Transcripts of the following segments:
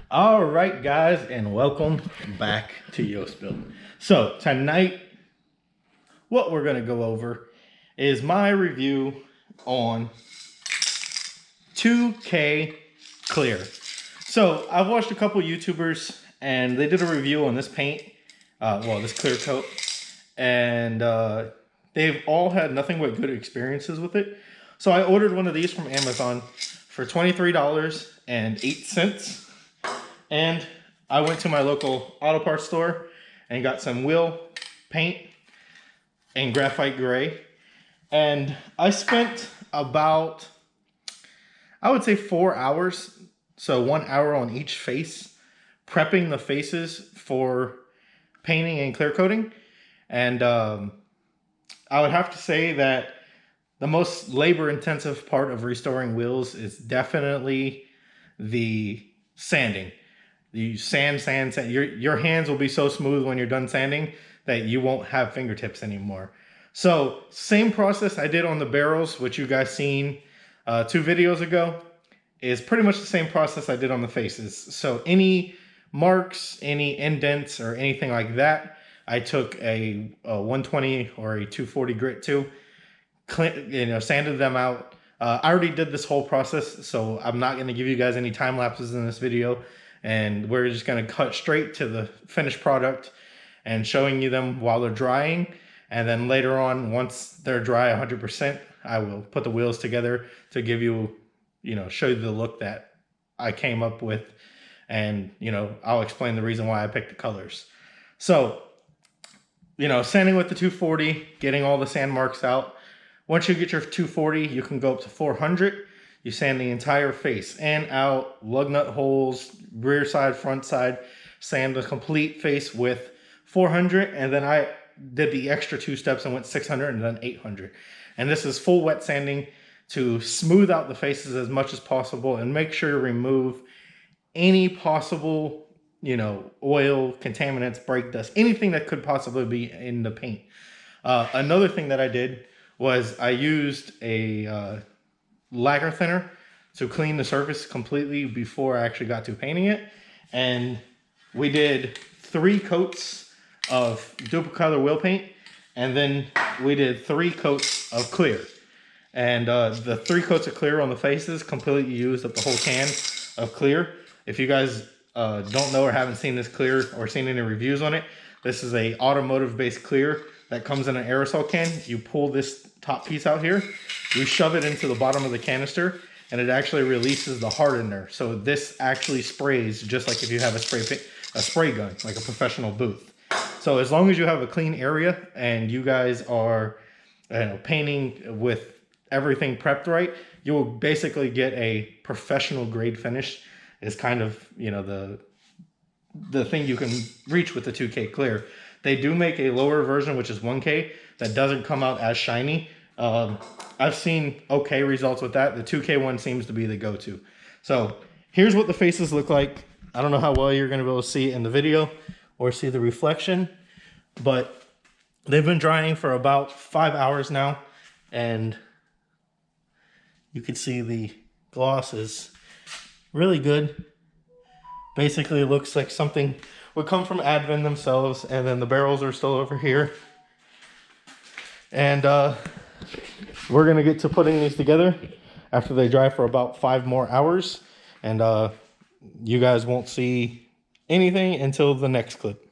All right, guys, and welcome back to Yoast Build. So tonight, what we're gonna go over is my review on 2K Clear. So I've watched a couple YouTubers, and they did a review on this paint, this clear coat, and they've all had nothing but good experiences with it. So I ordered one of these from Amazon for $23.08. And I went to my local auto parts store and got some wheel paint and graphite gray. And I spent about, I would say 4 hours, so 1 hour on each face, prepping the faces for painting and clear coating. And I would have to say that the most labor intensive part of restoring wheels is definitely the sanding. You sand. Your hands will be so smooth when you're done sanding that you won't have fingertips anymore. So same process I did on the barrels, which you guys seen 2 videos ago, is pretty much the same process I did on the faces. So any marks, any indents or anything like that, I took a 120 or a 240 grit to, sanded them out. I already did this whole process, so I'm not going to give you guys any time lapses in this video. And we're just going to cut straight to the finished product and showing you them while they're drying. And then later on, once they're dry 100%, I will put the wheels together to give you, show you the look that I came up with. And, I'll explain the reason why I picked the colors. So, sanding with the 240, getting all the sand marks out. Once you get your 240, you can go up to 400. You sand the entire face and out, lug nut holes, rear side, front side, sand the complete face with 400. And then I did the extra 2 steps and went 600 and then 800. And this is full wet sanding to smooth out the faces as much as possible and make sure to remove any possible, oil, contaminants, brake dust, anything that could possibly be in the paint. Another thing that I did was I used a lacquer thinner to clean the surface completely before I actually got to painting it. And we did 3 coats of duplicate color wheel paint, and then we did 3 coats of clear. And the 3 coats of clear on the faces completely used up the whole can of clear. If you guys don't know or haven't seen this clear or seen any reviews on it, this is a automotive based clear that comes in an aerosol can. You pull this top piece out here, you shove it into the bottom of the canister, and it actually releases the hardener. So this actually sprays just like if you have a spray gun, like a professional booth. So as long as you have a clean area and you guys are painting with everything prepped right, you'll basically get a professional grade finish. Is kind of the thing you can reach with the 2K Clear. They do make a lower version, which is 1K, that doesn't come out as shiny. I've seen okay results with that. The 2K one seems to be the go-to. So here's what the faces look like. I don't know how well you're going to be able to see it in the video or see the reflection, but they've been drying for about 5 hours now, and you can see the gloss is really good. Basically, it looks like something would come from Advan themselves, and then the barrels are still over here. And we're gonna get to putting these together after they dry for about 5 more hours, and you guys won't see anything until the next clip.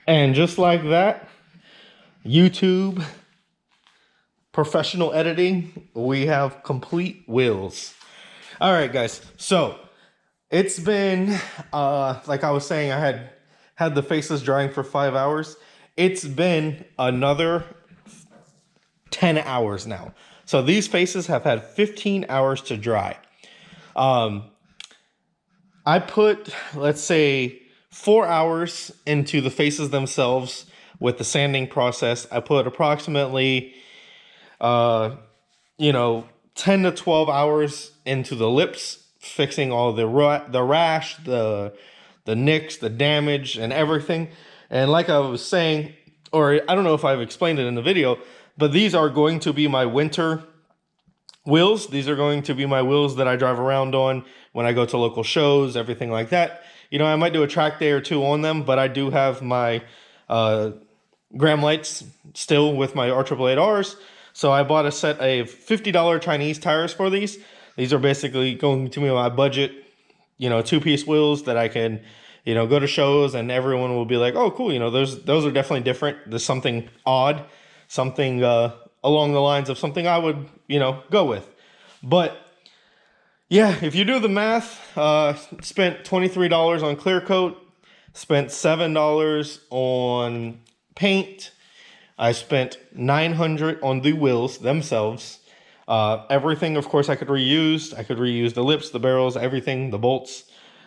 And just like that, YouTube, professional editing, we have complete wheels. All right, guys, so it's been, like I was saying, I had the faces drying for 5 hours. It's been another 10 hours now. So these faces have had 15 hours to dry. I put, let's say, 4 hours into the faces themselves with the sanding process. I put approximately, 10 to 12 hours into the lips, fixing all the rash, the the nicks, the damage, and everything. And like I was saying, or I don't know if I've explained it in the video, but these are going to be my winter wheels. These are going to be my wheels that I drive around on when I go to local shows, everything like that. You know, I might do a track day or two on them, but I do have my gram lights still with my R888Rs. So I bought a set of $50 Chinese tires for these. These are basically going to be my budget, you know, two-piece wheels that I can, you know, go to shows and everyone will be like, oh, cool, you know, those are definitely different. There's something odd, something along the lines of something I would, you know, go with. But yeah, if you do the math, spent $23 on clear coat, spent $7 on paint. I spent $900 on the wheels themselves. Everything, of course, I could reuse. I could reuse the lips, the barrels, everything, the bolts,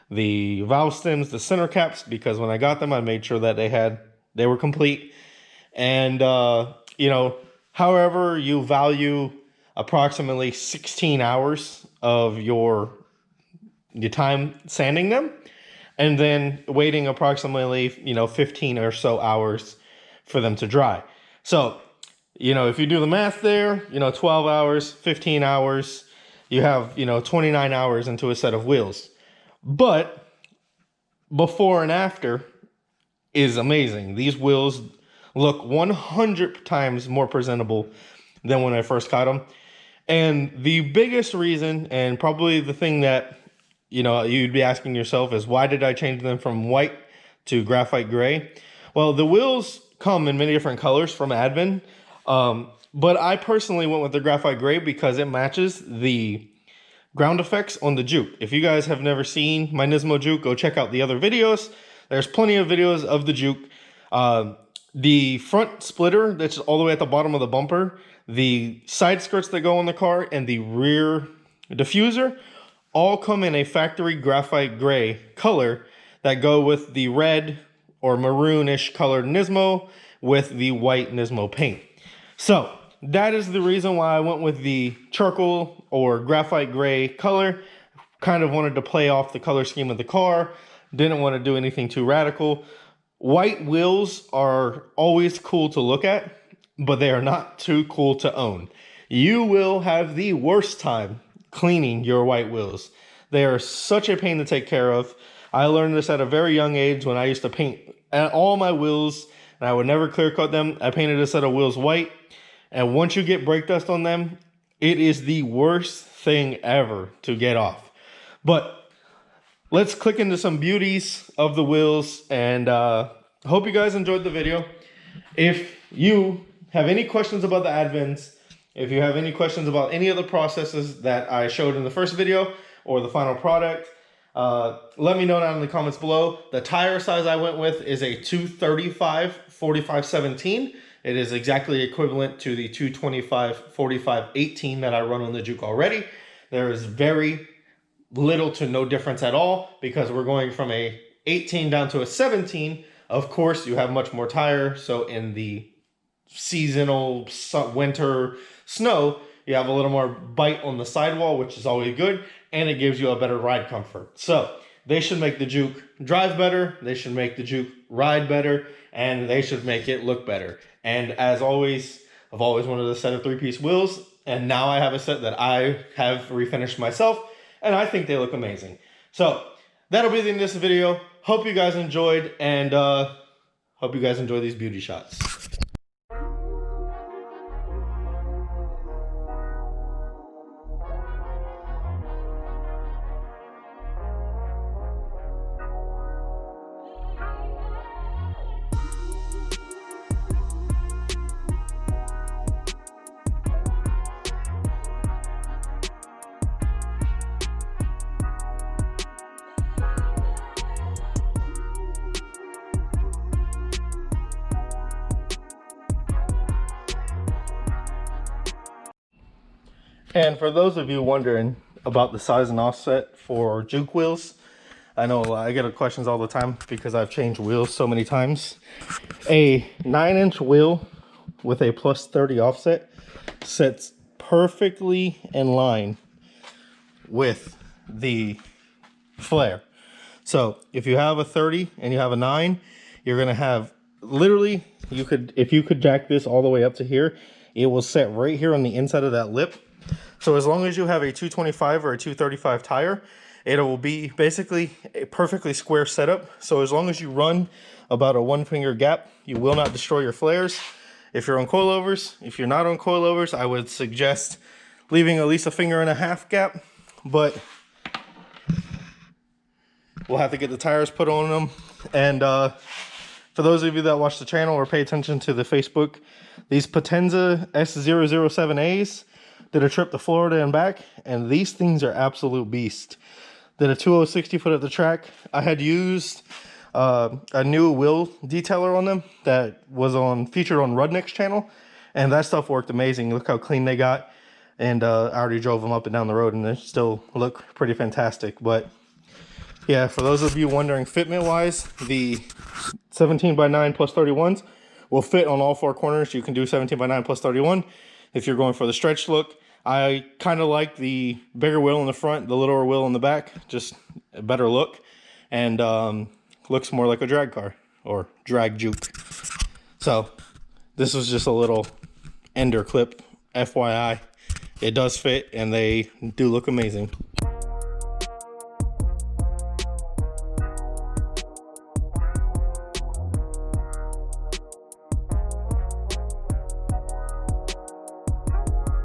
the valve stems, the center caps, because when I got them, I made sure that they were complete. And, you know, however you value approximately 16 hours of your time sanding them, and then waiting approximately, you know, 15 or so hours for them to dry. So, you know, if you do the math there, you know, 12 hours, 15 hours, you have, you know, 29 hours into a set of wheels. But before and after is amazing. These wheels look 100 times more presentable than when I first got them. And the biggest reason, and probably the thing that, you know, you'd be asking yourself is, why did I change them from white to graphite gray? Well, the wheels come in many different colors from Advan. But I personally went with the graphite gray because it matches the ground effects on the juke. If you guys have never seen my Nismo juke, go check out the other videos. There's plenty of videos of the juke. The front splitter that's all the way at the bottom of the bumper, the side skirts that go on the car, and the rear diffuser all come in a factory graphite gray color that go with the red or maroonish colored Nismo with the white Nismo paint. So that is the reason why I went with the charcoal or graphite gray color. Kind of wanted to play off the color scheme of the car. Didn't want to do anything too radical. White wheels are always cool to look at, but they are not too cool to own. You will have the worst time cleaning your white wheels. They are such a pain to take care of. I learned this at a very young age when I used to paint all my wheels and I would never clear coat them. I painted a set of wheels white, and once you get brake dust on them, it is the worst thing ever to get off. But let's click into some beauties of the wheels, and hope you guys enjoyed the video. If you have any questions about the Advans, if you have any questions about any of the processes that I showed in the first video or the final product, let me know down in the comments below. The tire size I went with is a 235/45/17. It is exactly equivalent to the 225/45/18 that I run on the Juke already. There is very little to no difference at all because we're going from a 18 down to a 17. Of course, you have much more tire, so in the seasonal winter snow, you have a little more bite on the sidewall, which is always good, and it gives you a better ride comfort. So they should make the Juke drive better, they should make the Juke ride better, and they should make it look better. And as always, I've always wanted a set of 3-piece wheels, and now I have a set that I have refinished myself, and I think they look amazing. So that'll be the end of this video. Hope you guys enjoyed, and hope you guys enjoy these beauty shots. And for those of you wondering about the size and offset for Juke wheels, I know I get questions all the time because I've changed wheels so many times. A 9-inch wheel with a +30 offset sits perfectly in line with the flare. So if you have a 30 and you have a 9, you're gonna have literally, if you could jack this all the way up to here, it will set right here on the inside of that lip. So as long as you have a 225 or a 235 tire, it will be basically a perfectly square setup. So as long as you run about a 1-finger gap, you will not destroy your flares. If you're on coilovers, if you're not on coilovers, I would suggest leaving at least a 1.5-finger gap, but we'll have to get the tires put on them. And for those of you that watch the channel or pay attention to the Facebook, these Potenza S007As did a trip to Florida and back, and these things are absolute beast. Did a 260 foot at the track. I had used a new wheel detailer on them that was featured on Rudnick's channel, and that stuff worked amazing. Look how clean they got. And I already drove them up and down the road, and they still look pretty fantastic. But yeah, for those of you wondering fitment wise, the 17x9 plus 31s will fit on all 4 corners. You can do 17x9 plus 31 if you're going for the stretch look. I kind of like the bigger wheel in the front, the littler wheel in the back, just a better look, and looks more like a drag car or drag juke. So this was just a little ender clip, FYI. It does fit, and they do look amazing.